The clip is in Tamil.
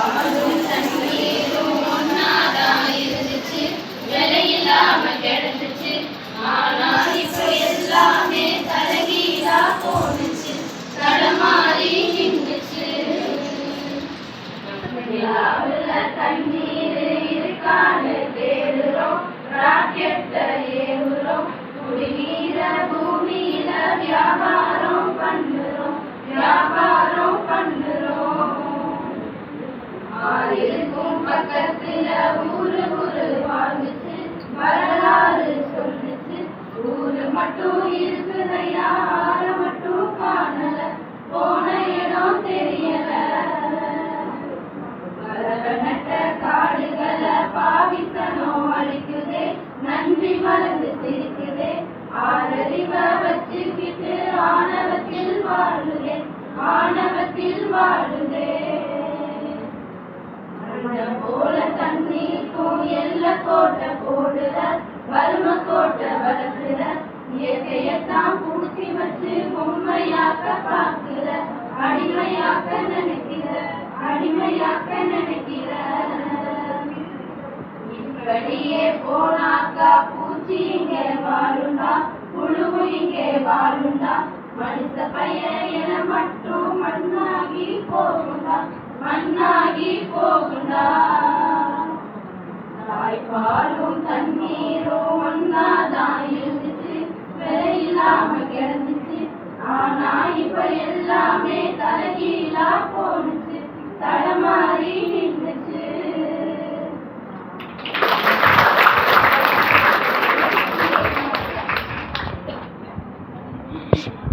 பாலும் தண்ணீரும் ஒன்னாதான் இருந்துச்சு, விலையில்லாம கிடந்துச்சு. ஆனா இப்ப எல்லாமே தலைகீழா போனுச்சு, தடமாறி நின்றுச்சு. நிலாவுல தண்ணீர் இருக்கான்னு தேடுறோம், ராக்கெட்ட ஏவுறோம், குடிநீர பூமியில வியாபாரம் பண்ணுறோம், வியாபாரம் பண்ணுறோம். ஆறிருக்கும் பக்கத்துல ஊரு வாழ்ந்துச்சு, வரலாறு சொல்லுச்சு. ஊரு மட்டும் இருக்குதையா, ஆற மட்டும் காணல, போன இடம் தெரியல. வரவனட்ட காடுகளை பாவித்தனம் அழிக்குதே, நன்றி மறந்து சிரிக்குதே. ஆறறிவ வச்சுக்கிட்டு ஆணவத்தில் வாழுதே, ஆணவத்தில் வாழுதே. போல தண்ணீருக்கும் எல்ல கோட்டை போடுற, வறுமை கோட்டை வளர்க்கிற. இயற்கையத்தான் பூச்சி வச்சு பொம்மையாக்க பார்க்கிற, அடிமையாக்க நினைக்கிற, அடிமையாக்க நினைக்கிற. இப்படியே போனாக்கா பூச்சி இங்கே வாழுண்டா, புழுவு இங்கே வாழுண்டா. மனுஷ பையன் என மட்டும் மண்ணாகி போகுண்டா, மண்ணாகி போகுண்டா. தாய்ப்பாலும் தண்ணீரும் ஒன்னாதான் இருந்துச்சு, விலையில்லாம கிடந்துச்சு. ஆனா இப்ப எல்லாமே தலைகீழா போனுச்சு, தடமாறி